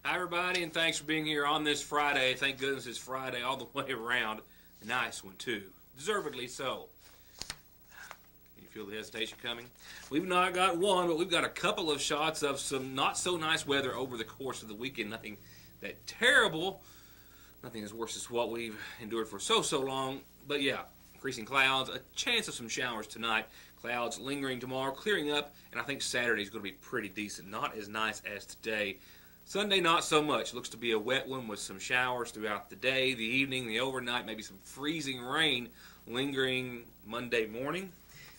Hi, everybody, and thanks for being here on this Friday. Thank goodness it's Friday all the way around. A nice one, too. Deservedly so. Can you feel the hesitation coming? We've not got one, but we've got a couple of shots of some not so nice weather over the course of the weekend. Nothing that terrible. Nothing as worse as what we've endured for so long. But yeah, increasing clouds, a chance of some showers tonight. Clouds lingering tomorrow, clearing up, and I think Saturday's going to be pretty decent. Not as nice as today. Sunday, not so much. Looks to be a wet one with some showers throughout the day, the evening, the overnight, maybe some freezing rain lingering Monday morning.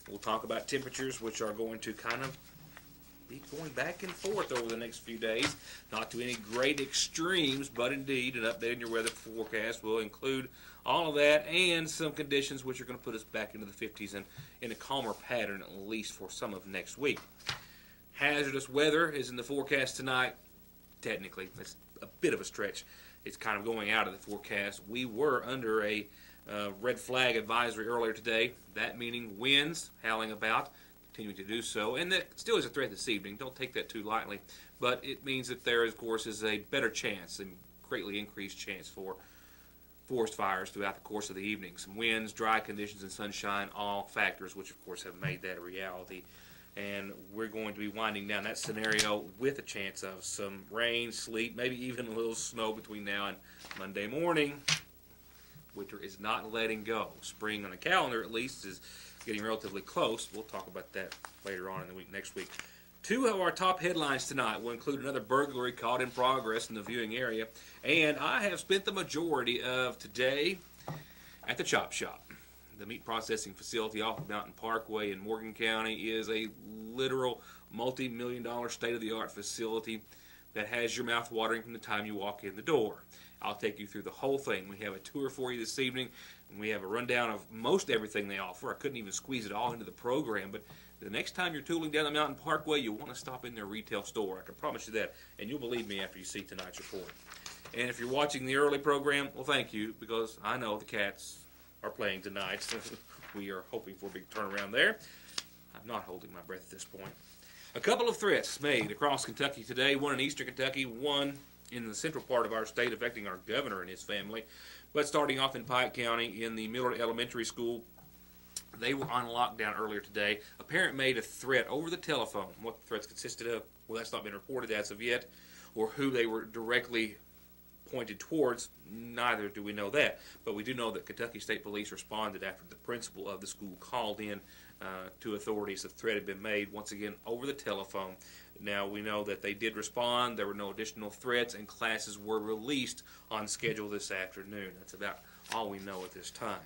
We'll talk about temperatures, which are going to kind of be going back and forth over the next few days. Not to any great extremes, but indeed an update in your weather forecast will include all of that and some conditions which are going to put us back into the 50s and in a calmer pattern, at least for some of next week. Hazardous weather is in the forecast tonight. Technically, it's a bit of a stretch. It's kind of going out of the forecast. We were under a red flag advisory earlier today. That meaning winds howling about, continuing to do so, and that still is a threat this evening. Don't take that too lightly, but it means that there, of course, is a better chance, and greatly increased chance for forest fires throughout the course of the evening. Some winds, dry conditions, and sunshine, all factors which, of course, have made that a reality. And we're going to be winding down that scenario with a chance of some rain, sleet, maybe even a little snow between now and Monday morning. Winter is not letting go. Spring on the calendar, at least, is getting relatively close. We'll talk about that later on in the week, next week. Two of our top headlines tonight will include another burglary caught in progress in the viewing area. And I have spent the majority of today at the chop shop. The meat processing facility off of Mountain Parkway in Morgan County is a literal multi-million-dollar state-of-the-art facility that has your mouth watering from the time you walk in the door. I'll take you through the whole thing. We have a tour for you this evening, and we have a rundown of most everything they offer. I couldn't even squeeze it all into the program, but the next time you're tooling down the Mountain Parkway, you'll want to stop in their retail store. I can promise you that, and you'll believe me after you see tonight's report. And if you're watching the early program, well, thank you, because I know the Cats are playing tonight. We are hoping for a big turnaround there. I'm not holding my breath at this point. A couple of threats made across Kentucky today, one in eastern Kentucky, one in the central part of our state affecting our governor and his family. But starting off in Pike County in the Millard Elementary School, they were on lockdown earlier today. A parent made a threat over the telephone. What the threats consisted of, well, that's not been reported as of yet, or who they were directly pointed towards. Neither do we know that, but we do know that Kentucky State Police responded after the principal of the school called in to authorities. The threat had been made, once again, over the telephone. Now, we know that they did respond. There were no additional threats, and classes were released on schedule this afternoon. That's about all we know at this time.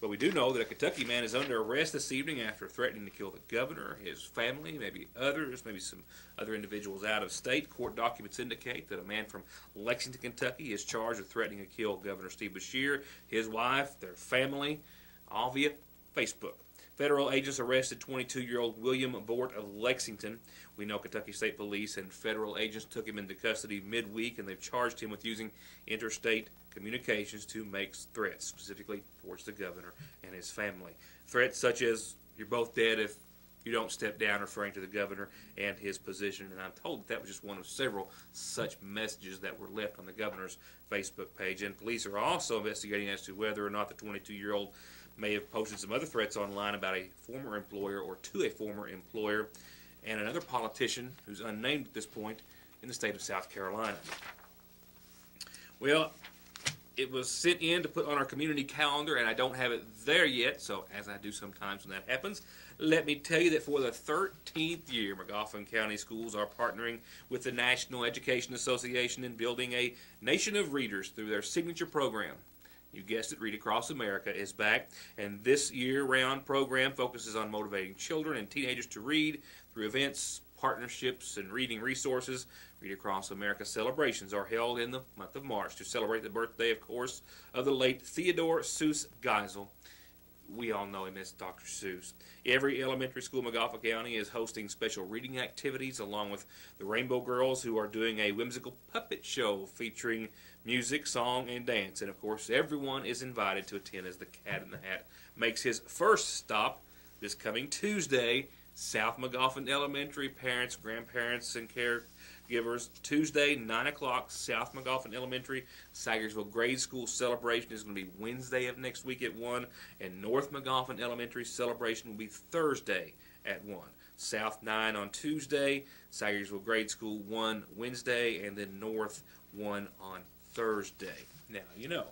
But we do know that a Kentucky man is under arrest this evening after threatening to kill the governor, his family, maybe others, maybe some other individuals out of state. Court documents indicate that a man from Lexington, Kentucky is charged with threatening to kill Governor Steve Beshear, his wife, their family, all via Facebook. Federal agents arrested 22-year-old William Bort of Lexington. We know Kentucky State Police and federal agents took him into custody midweek, and they've charged him with using interstate communications to make threats, specifically towards the governor and his family. Threats such as, you're both dead if you don't step down, referring to the governor and his position. And I'm told that was just one of several such messages that were left on the governor's Facebook page. And police are also investigating as to whether or not the 22-year-old may have posted some other threats online about a former employer or to a former employer and another politician who's unnamed at this point in the state of South Carolina. Well, it was sent in to put on our community calendar, and I don't have it there yet, so as I do sometimes when that happens, let me tell you that for the 13th year, McGoffin County Schools are partnering with the National Education Association in building a nation of readers through their signature program. You guessed it, Read Across America is back, and this year-round program focuses on motivating children and teenagers to read through events, partnerships, and reading resources. Read Across America celebrations are held in the month of March to celebrate the birthday, of course, of the late Theodore Seuss Geisel. We all know him as Dr. Seuss. Every elementary school in McGoffin County is hosting special reading activities along with the Rainbow Girls, who are doing a whimsical puppet show featuring music, song, and dance. And, of course, everyone is invited to attend as the Cat in the Hat makes his first stop this coming Tuesday. South McGoffin Elementary parents, grandparents, and Givers. Tuesday, 9 o'clock, South McGoffin Elementary. Sagersville Grade School celebration is going to be Wednesday of next week at 1. And North McGoffin Elementary celebration will be Thursday at 1. South 9 on Tuesday, Sagersville Grade School 1 Wednesday, and then North 1 on Thursday. Now, you know.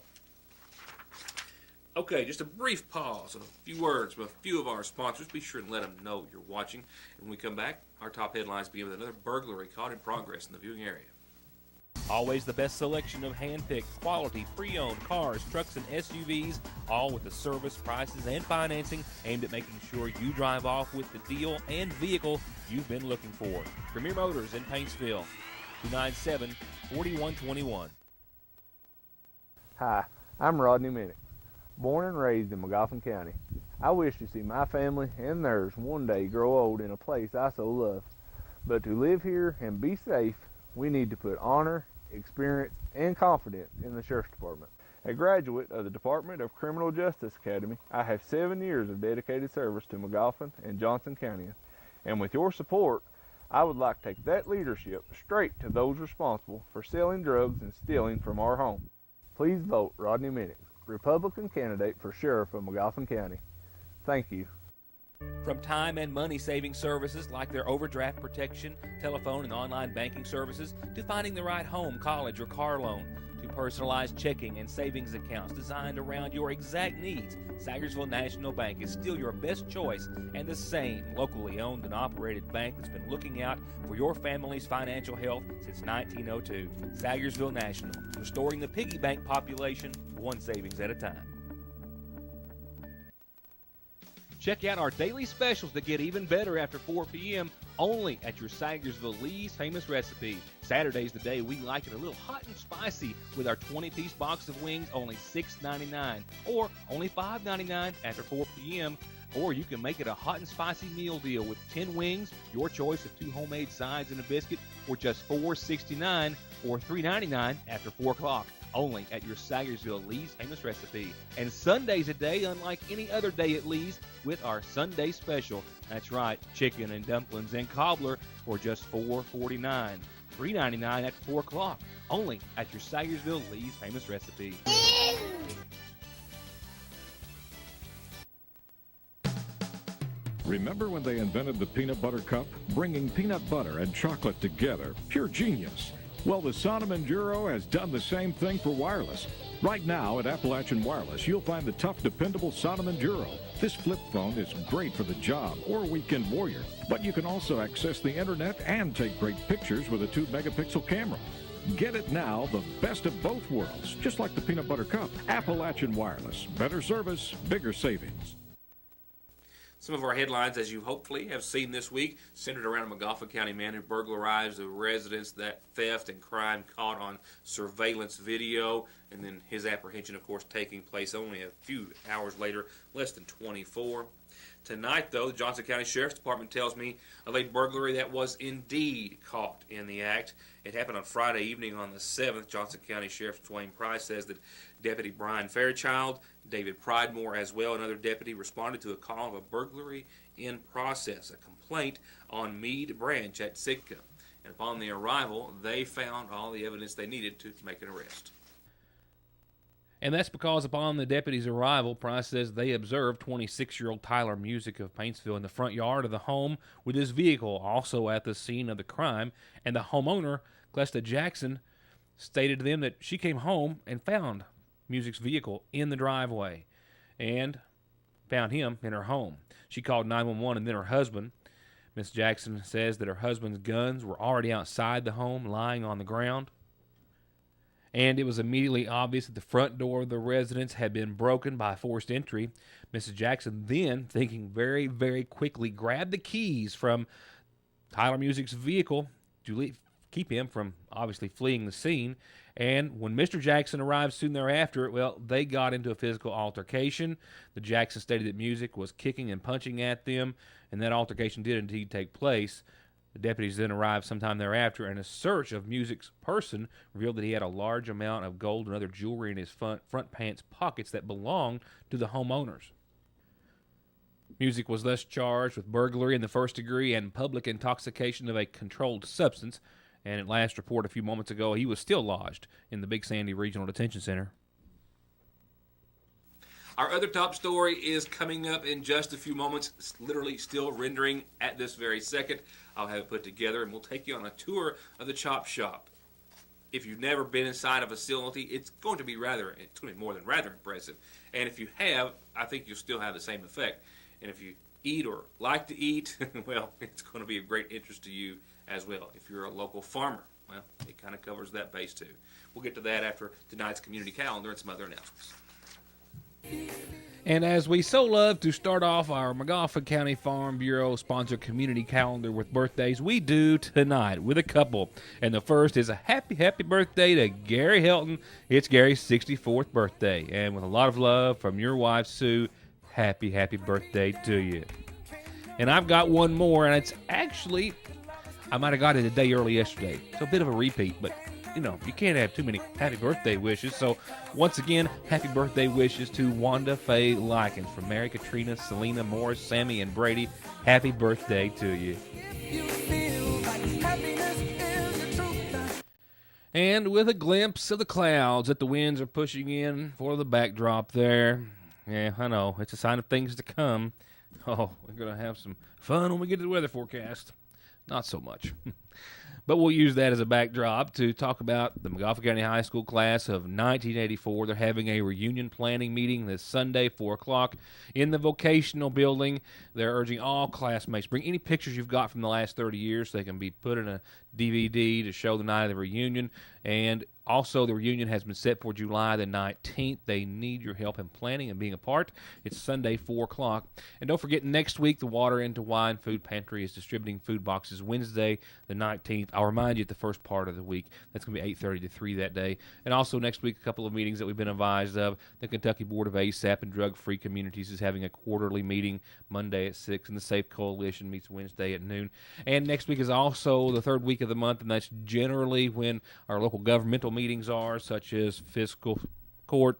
Okay, just a brief pause, a few words with a few of our sponsors. Be sure and let them know you're watching. And when we come back, our top headlines begin with another burglary caught in progress in the viewing area. Always the best selection of hand-picked, quality, pre-owned cars, trucks, and SUVs, all with the service, prices, and financing aimed at making sure you drive off with the deal and vehicle you've been looking for. Premier Motors in Paintsville, 297-4121. Hi, I'm Rodney Minnick, born and raised in McGoffin County. I wish to see my family and theirs one day grow old in a place I so love. But to live here and be safe, we need to put honor, experience, and confidence in the Sheriff's Department. A graduate of the Department of Criminal Justice Academy, I have 7 years of dedicated service to McGoffin and Johnson counties. And with your support, I would like to take that leadership straight to those responsible for selling drugs and stealing from our home. Please vote Rodney Minnick, Republican candidate for Sheriff of McGoffin County. Thank you. From time and money-saving services like their overdraft protection, telephone and online banking services, to finding the right home, college, or car loan, to personalized checking and savings accounts designed around your exact needs, Sagersville National Bank is still your best choice and the same locally owned and operated bank that's been looking out for your family's financial health since 1902. Sagersville National, restoring the piggy bank population one savings at a time. Check out our daily specials that get even better after 4 p.m. only at your Sagersville Lee's Famous Recipe. Saturday's the day we like it a little hot and spicy with our 20-piece box of wings, only $6.99, or only $5.99 after 4 p.m. Or you can make it a hot and spicy meal deal with 10 wings, your choice of 2 homemade sides and a biscuit for just $4.69 or $3.99 after 4 o'clock. Only at your Sagersville Lee's Famous Recipe. And Sunday's a day unlike any other day at Lee's with our Sunday special. That's right, chicken and dumplings and cobbler for just $4.49. $3.99 at 4 o'clock. Only at your Sagersville Lee's Famous Recipe. Remember when they invented the peanut butter cup? Bringing peanut butter and chocolate together. Pure genius. Well, the Sonom Enduro has done the same thing for wireless. Right now at Appalachian Wireless, you'll find the tough, dependable Sonom Enduro. This flip phone is great for the job or weekend warrior, but you can also access the internet and take great pictures with a 2-megapixel camera. Get it now, the best of both worlds, just like the peanut butter cup. Appalachian Wireless, better service, bigger savings. Some of our headlines, as you hopefully have seen this week, centered around a McGoffin County man who burglarized a residence. That theft and crime caught on surveillance video, and then his apprehension, of course, taking place only a few hours later, less than 24. Tonight, though, the Johnson County Sheriff's Department tells me of a burglary that was indeed caught in the act. It happened on Friday evening on the 7th. Johnson County Sheriff Dwayne Price says that Deputy Brian Fairchild, David Pridemore as well, another deputy, responded to a call of a burglary in process, a complaint on Meade Branch at Sitka. And upon the arrival, they found all the evidence they needed to make an arrest. And that's because upon the deputy's arrival, Price says they observed 26-year-old Tyler Music of Paintsville in the front yard of the home with his vehicle also at the scene of the crime. And the homeowner, Clesta Jackson, stated to them that she came home and found Music's vehicle in the driveway and found him in her home. She called 911 and then her husband. Miss Jackson says that her husband's guns were already outside the home, lying on the ground. And it was immediately obvious that the front door of the residence had been broken by forced entry. Mrs. Jackson then, thinking very, very quickly, grabbed the keys from Tyler Music's vehicle to keep him from obviously fleeing the scene. And when Mr. Jackson arrived soon thereafter, well, they got into a physical altercation. The Jackson stated that Music was kicking and punching at them, and that altercation did indeed take place. The deputies then arrived sometime thereafter, and a search of Music's person revealed that he had a large amount of gold and other jewelry in his front pants pockets that belonged to the homeowners. Music was thus charged with burglary in the first degree and public intoxication of a controlled substance. And at last report a few moments ago, he was still lodged in the Big Sandy Regional Detention Center. Our other top story is coming up in just a few moments. It's literally still rendering at this very second. I'll have it put together, and we'll take you on a tour of the chop shop. If you've never been inside a facility, it's going to be more than rather impressive. And if you have, I think you'll still have the same effect. And if you eat or like to eat, well, it's going to be of great interest to you as well. If you're a local farmer, well, it kind of covers that base too. We'll get to that after tonight's community calendar and some other announcements. And as we so love to start off our McGoffin County Farm Bureau sponsored community calendar with birthdays, we do tonight with a couple. And the first is a happy birthday to Gary Helton. It's Gary's 64th birthday. And with a lot of love from your wife, Sue, happy birthday to you. And I've got one more, and it's actually, I might have got it a day early yesterday. It's a bit of a repeat, but you know, you can't have too many happy birthday wishes. So, once again, happy birthday wishes to Wanda Faye Likens from Mary, Katrina, Selena, Morris, Sammy, and Brady. Happy birthday to you. And with a glimpse of the clouds that the winds are pushing in for the backdrop there. Yeah, I know. It's a sign of things to come. Oh, we're going to have some fun when we get to the weather forecast. Not so much. But we'll use that as a backdrop to talk about the McGoffin County High School class of 1984. They're having a reunion planning meeting this Sunday, 4 o'clock, in the vocational building. They're urging all classmates, bring any pictures you've got from the last 30 years. They can be put in a DVD to show the night of the reunion. And also, the reunion has been set for July the 19th. They need your help in planning and being a part. It's Sunday, 4 o'clock. And don't forget, next week, the Water into Wine Food Pantry is distributing food boxes Wednesday the 19th. I'll remind you at the first part of the week. That's going to be 8:30 to 3 that day. And also next week, a couple of meetings that we've been advised of. The Kentucky Board of ASAP and Drug-Free Communities is having a quarterly meeting Monday at 6, and the Safe Coalition meets Wednesday at noon. And next week is also the third week of the month, and that's generally when our local governmental meetings are, such as fiscal court,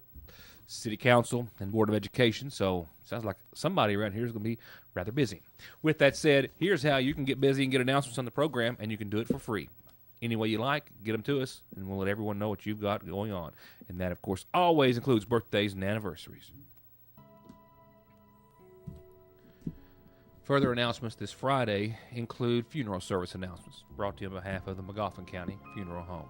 city council, and board of education. So sounds like somebody around here is going to be rather busy. With that said, here's how you can get busy and get announcements on the program, and you can do it for free. Any way you like, get them to us, and we'll let everyone know what you've got going on. And that, of course, always includes birthdays and anniversaries. Further announcements this Friday include funeral service announcements brought to you on behalf of the McGoffin County Funeral Home.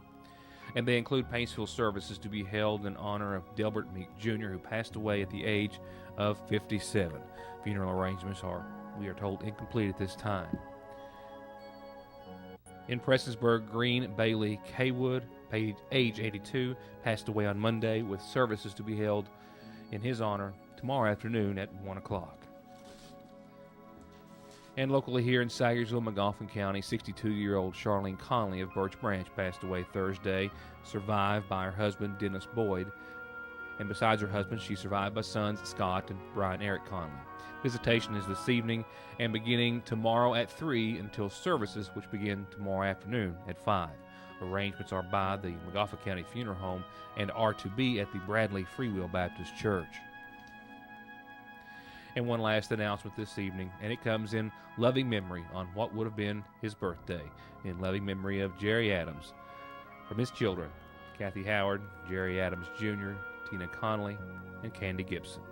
And they include Paintsville services to be held in honor of Delbert Meek Jr., who passed away at the age of 57. Funeral arrangements are, we are told, incomplete at this time. In Prestonsburg, Green Bailey Kaywood, age 82, passed away on Monday, with services to be held in his honor tomorrow afternoon at 1 o'clock. And locally here in Sagersville, McGoffin County, 62-year-old Charlene Conley of Birch Branch passed away Thursday, survived by her husband, Dennis Boyd. And besides her husband, she's survived by sons Scott and Brian Eric Conley. Visitation is this evening and beginning tomorrow at 3 until services, which begin tomorrow afternoon at 5. Arrangements are by the McGoffin County Funeral Home and are to be at the Bradley Freewill Baptist Church. And one last announcement this evening, and it comes in loving memory on what would have been his birthday, in loving memory of Jerry Adams. From his children, Kathy Howard, Jerry Adams Jr., Tina Connolly, and Candy Gibson.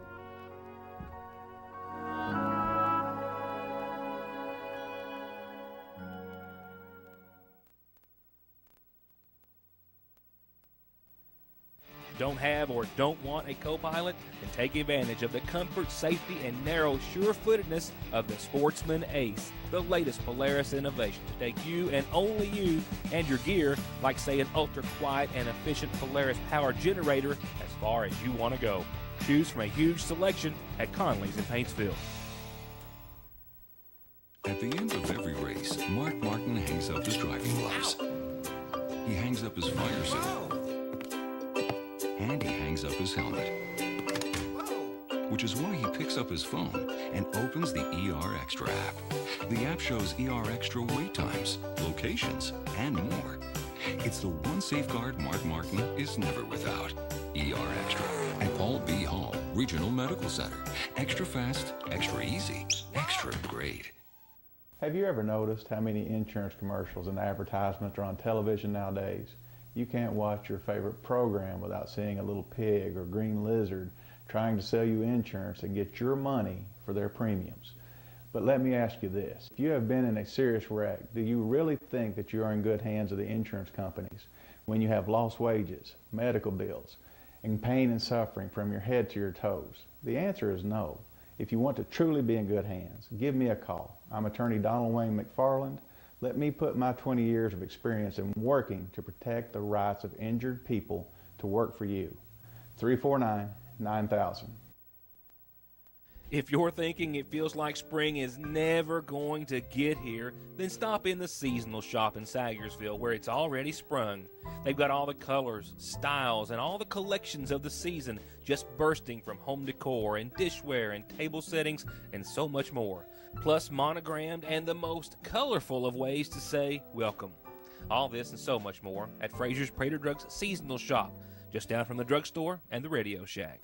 Don't have or don't want a co-pilot? Then take advantage of the comfort, safety, and narrow sure-footedness of the Sportsman Ace, the latest Polaris innovation to take you and only you and your gear, like say an ultra-quiet and efficient Polaris power generator, as far as you want to go. Choose from a huge selection at Conley's in Paintsville. At the end of every race, Mark Martin hangs up his driving gloves. He hangs up his fire suit. And he hangs up his helmet. Which is why he picks up his phone and opens the ER Extra app. The app shows ER Extra wait times, locations, and more. It's the one safeguard Mark Martin is never without. ER Extra at Paul B. Hall Regional Medical Center. Extra fast, extra easy, extra great. Have you ever noticed how many insurance commercials and advertisements are on television nowadays? You can't watch your favorite program without seeing a little pig or green lizard trying to sell you insurance and get your money for their premiums. But let me ask you this. If you have been in a serious wreck, do you really think that you are in good hands of the insurance companies when you have lost wages, medical bills, and pain and suffering from your head to your toes? The answer is no. If you want to truly be in good hands, give me a call. I'm attorney Donald Wayne McFarland. Let me put my 20 years of experience in working to protect the rights of injured people to work for you. 349-9000. If you're thinking it feels like spring is never going to get here, then stop in the seasonal shop in Sagersville where it's already sprung. They've got all the colors, styles, and all the collections of the season just bursting from home decor and dishware and table settings and so much more. Plus monogrammed and the most colorful of ways to say welcome. All this and so much more at Fraser's Prater Drugs Seasonal Shop, just down from the drugstore and the Radio Shack.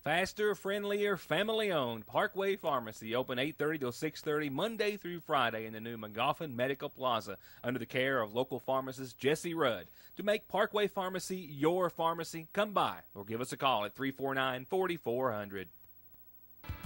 Faster, friendlier, family-owned Parkway Pharmacy, open 8:30 till 6:30 Monday through Friday in the new McGoffin Medical Plaza under the care of local pharmacist Jesse Rudd. To make Parkway Pharmacy your pharmacy, come by or give us a call at 349-4400.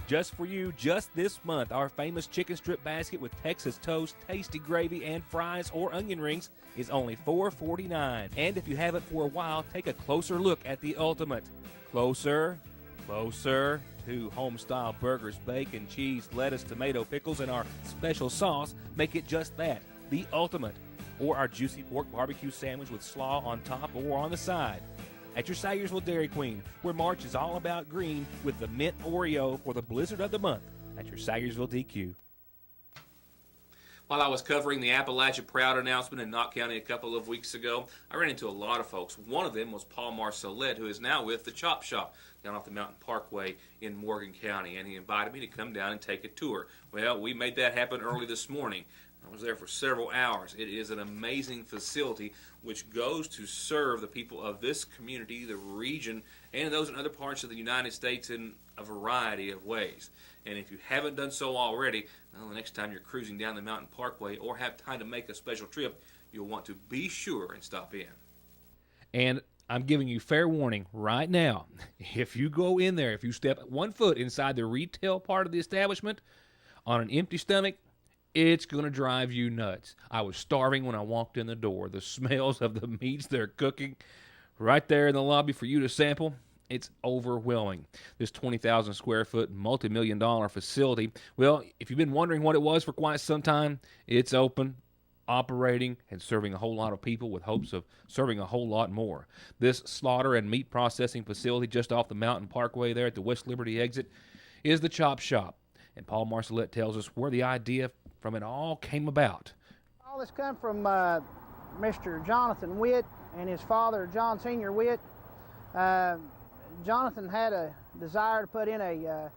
Just for you, just this month, our famous chicken strip basket with Texas toast, tasty gravy, and fries or onion rings is only $4.49. And if you haven't for a while, take a closer look at the ultimate. Closer to home-style burgers, bacon, cheese, lettuce, tomato, pickles, and our special sauce make it just that, the ultimate. Or our juicy pork barbecue sandwich with slaw on top or on the side. At your Sayersville Dairy Queen, where March is all about green with the mint Oreo for the blizzard of the month at your Sayersville DQ. While I was covering the Appalachia Proud announcement in Knott County a couple of weeks ago, I ran into a lot of folks. One of them was Paul Marcellet, who is now with the Chop Shop down off the Mountain Parkway in Morgan County, and he invited me to come down and take a tour. Well, we made that happen early this morning. I was there for several hours. It is an amazing facility which goes to serve the people of this community, the region, and those in other parts of the United States in a variety of ways. And if you haven't done so already, well, the next time you're cruising down the Mountain Parkway or have time to make a special trip, you'll want to be sure and stop in. And I'm giving you fair warning right now. If you go in there, if you step 1 foot inside the retail part of the establishment on an empty stomach, it's going to drive you nuts. I was starving when I walked in the door. The smells of the meats they're cooking right there in the lobby for you to sample, it's overwhelming. This 20,000 square foot, multi-million-dollar facility, well, if you've been wondering what it was for quite some time, it's open, operating, and serving a whole lot of people with hopes of serving a whole lot more. This slaughter and meat processing facility just off the Mountain Parkway there at the West Liberty exit is the Chop Shop. And Paul Marcellet tells us where the idea from it all came about. All this come from Mr. Jonathan Witt and his father, John Sr. Witt. Jonathan had a desire to put in a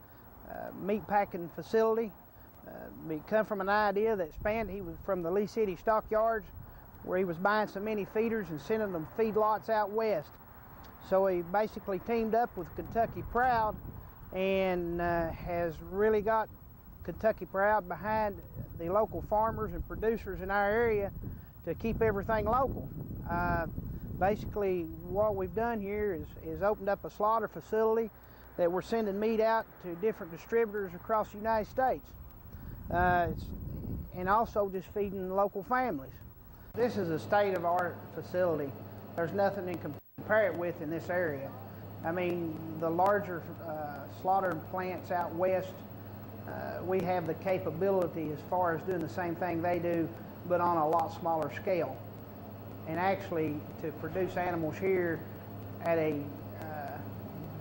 meat packing facility. It come from an idea that spanned. He was from the Lee City stockyards, where he was buying so many feeders and sending them feedlots out west. So he basically teamed up with Kentucky Proud and has really got Kentucky Proud behind the local farmers and producers in our area to keep everything local. Basically, what we've done here is opened up a slaughter facility that we're sending meat out to different distributors across the United States. And also just feeding local families. This is a state-of-the-art facility. There's nothing to compare it with in this area. I mean, the larger slaughter plants out west, we have the capability as far as doing the same thing they do, but on a lot smaller scale. And actually, to produce animals here at a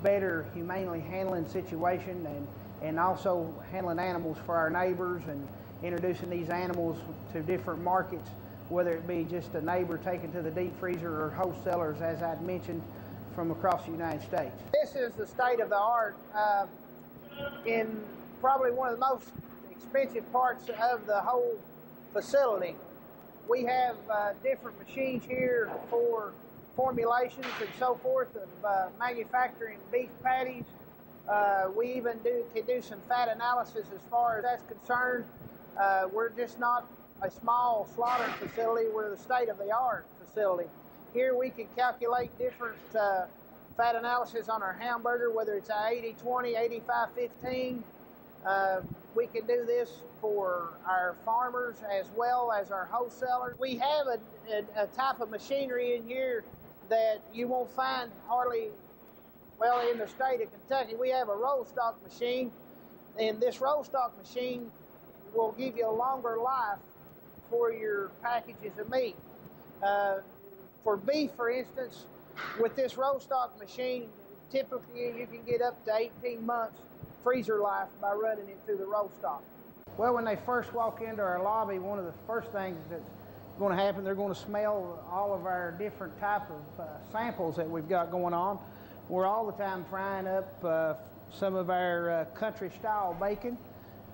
better, humanely handling situation, and also handling animals for our neighbors and introducing these animals to different markets, whether it be just a neighbor taken to the deep freezer or wholesalers, as I'd mentioned, from across the United States. This is the state of the art in probably one of the most expensive parts of the whole facility. We have different machines here for formulations and so forth of manufacturing beef patties We even can do some fat analysis as far as that's concerned. We're just not a small slaughtering facility. We're the state-of-the-art facility. Here we can calculate different fat analysis on our hamburger, whether it's a 80-20, 85-15. We can do this for our farmers as well as our wholesalers. We have a type of machinery in here that you won't find hardly, well, in the state of Kentucky. We have a roll stock machine, and this roll stock machine will give you a longer life for your packages of meat. For beef, for instance, with this roll stock machine, typically you can get up to 18 months freezer life by running it through the roll stock. Well, when they first walk into our lobby, one of the first things that's going to happen, they're going to smell all of our different type of samples that we've got going on. We're all the time frying up some of our country style bacon,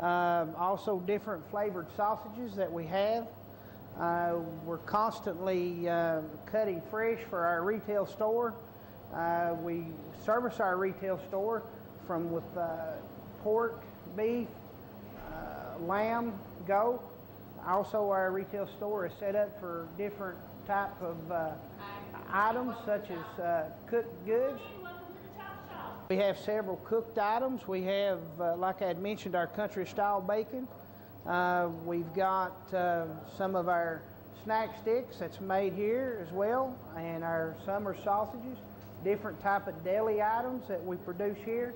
also different flavored sausages that we have. We're constantly cutting fresh for our retail store. We service our retail store from with pork, beef, lamb, goat. Also, our retail store is set up for different type of items such as cooked goods. We have several cooked items. We have, like I had mentioned, our country style bacon. We've got some of our snack sticks that's made here as well, and our summer sausages, different type of deli items that we produce here,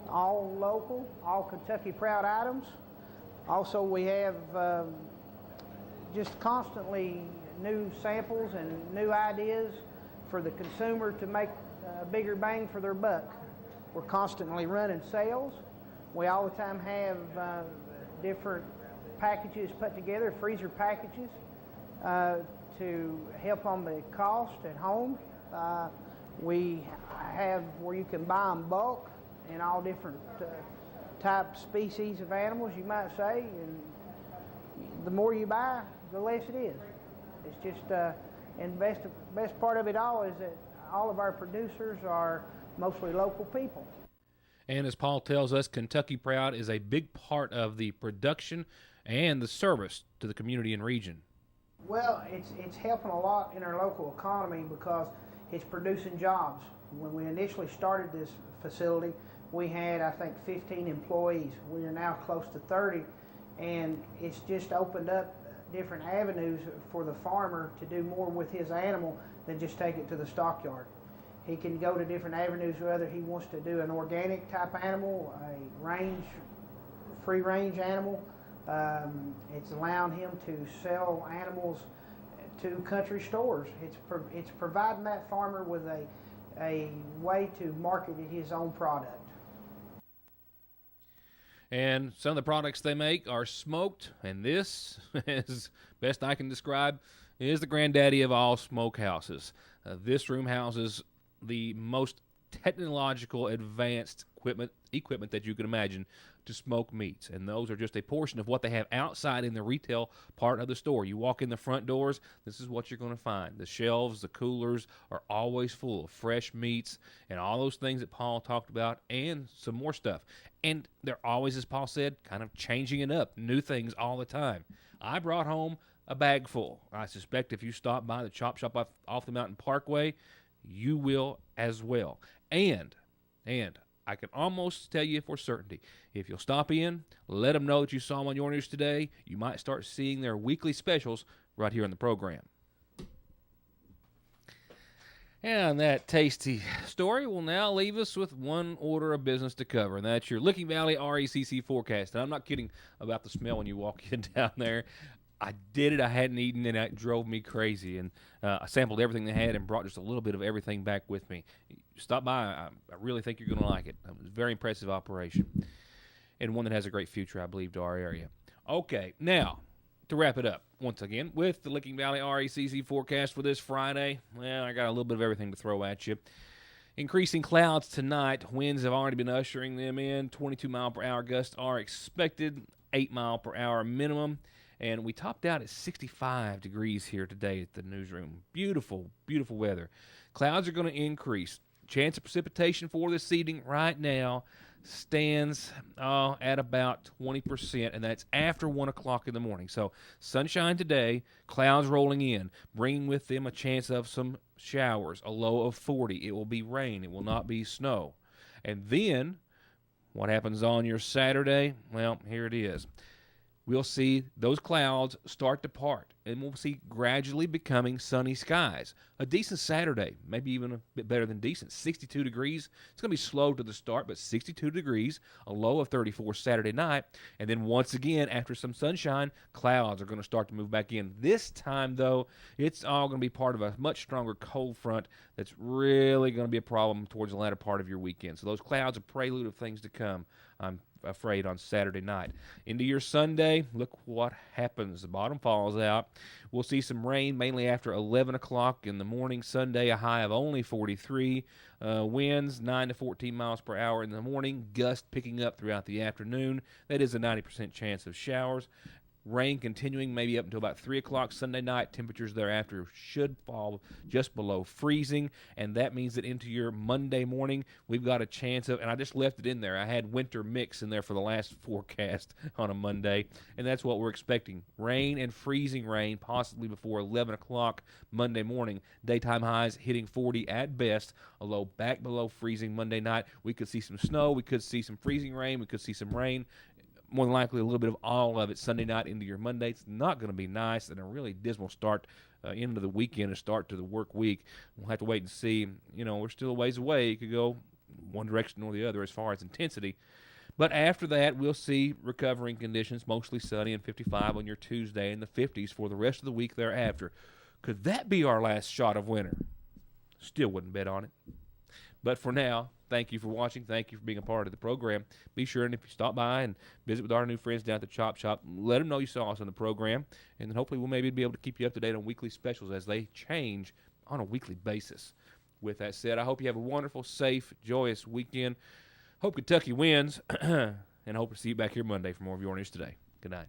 all local, all Kentucky Proud items. Also, we have just constantly new samples and new ideas for the consumer to make a bigger bang for their buck. We're constantly running sales. We all the time have different packages put together, freezer packages, to help on the cost at home. We have where you can buy in bulk in all different type species of animals, you might say, and the more you buy, the less it is. It's just, and the best part of it all is that all of our producers are mostly local people. And as Paul tells us, Kentucky Proud is a big part of the production and the service to the community and region. Well, it's helping a lot in our local economy because it's producing jobs. When we initially started this facility, we had, I think, 15 employees. We are now close to 30, and it's just opened up different avenues for the farmer to do more with his animal than just take it to the stockyard. He can go to different avenues, whether he wants to do an organic type animal, a free range animal. It's allowing him to sell animals to country stores. It's providing that farmer with a way to market his own product. And some of the products they make are smoked, and this, as best I can describe, is the granddaddy of all smokehouses. This room houses the most technological advanced equipment that you can imagine to smoke meats, and those are just a portion of what they have outside in the retail part of the store. You walk in the front doors, this is what you're going to find. The shelves, the coolers are always full of fresh meats and all those things that Paul talked about, and some more stuff. And they're always, as Paul said, kind of changing it up, new things all the time. I brought home a bag full. I suspect if you stop by the chop shop off the Mountain Parkway, you will as well. And I can almost tell you for certainty, if you'll stop in, let them know that you saw them on your news today, you might start seeing their weekly specials right here in the program. And that tasty story will now leave us with one order of business to cover, and that's your Licking Valley RECC forecast. And I'm not kidding about the smell when you walk in down there. I did it. I hadn't eaten, and it drove me crazy. And I sampled everything they had and brought just a little bit of everything back with me. Stop by. I really think you're going to like it. It was a very impressive operation, and one that has a great future, I believe, to our area. Okay, now, to wrap it up, once again, with the Licking Valley RECC forecast for this Friday, well, I got a little bit of everything to throw at you. Increasing clouds tonight. Winds have already been ushering them in. 22-mile-per-hour gusts are expected, 8-mile-per-hour minimum. And we topped out at 65 degrees here today at the newsroom. Beautiful, beautiful weather. Clouds are going to increase. Chance of precipitation for this evening right now, stands at about 20%, and that's after 1 o'clock in the morning. So sunshine today, clouds rolling in, bringing with them a chance of some showers, a low of 40. It will be rain. It will not be snow. And then what happens on your Saturday? Well, here it is. We'll see those clouds start to part, and we'll see gradually becoming sunny skies. A decent Saturday, maybe even a bit better than decent. 62 degrees. It's going to be slow to the start, but 62 degrees, a low of 34 Saturday night. And then once again, after some sunshine, clouds are going to start to move back in. This time, though, it's all going to be part of a much stronger cold front that's really going to be a problem towards the latter part of your weekend. So those clouds are prelude of things to come, I'm afraid, on Saturday night. Into your Sunday, look what happens. The bottom falls out. We'll see some rain mainly after 11 o'clock in the morning. Sunday, a high of only 43. Winds 9 to 14 miles per hour in the morning. Gust picking up throughout the afternoon. That is a 90% chance of showers. Rain continuing maybe up until about 3 o'clock Sunday night. Temperatures thereafter should fall just below freezing, and that means that into your Monday morning, we've got a chance of, and I just left it in there. I had winter mix in there for the last forecast on a Monday, and that's what we're expecting. Rain and freezing rain possibly before 11 o'clock Monday morning. Daytime highs hitting 40 at best, a low back below freezing Monday night. We could see some snow. We could see some freezing rain. We could see some rain. More than likely, a little bit of all of it Sunday night into your Monday. It's not going to be nice, and a really dismal start into the weekend, a start to the work week. We'll have to wait and see. You know, we're still a ways away. It could go one direction or the other as far as intensity. But after that, we'll see recovering conditions, mostly sunny and 55 on your Tuesday, and the 50s for the rest of the week thereafter. Could that be our last shot of winter? Still wouldn't bet on it. But for now, thank you for watching. Thank you for being a part of the program. Be sure, and if you stop by and visit with our new friends down at the Chop Shop, let them know you saw us on the program, and then hopefully we'll maybe be able to keep you up to date on weekly specials as they change on a weekly basis. With that said, I hope you have a wonderful, safe, joyous weekend. Hope Kentucky wins, and I hope to see you back here Monday for more of Your News Today. Good night.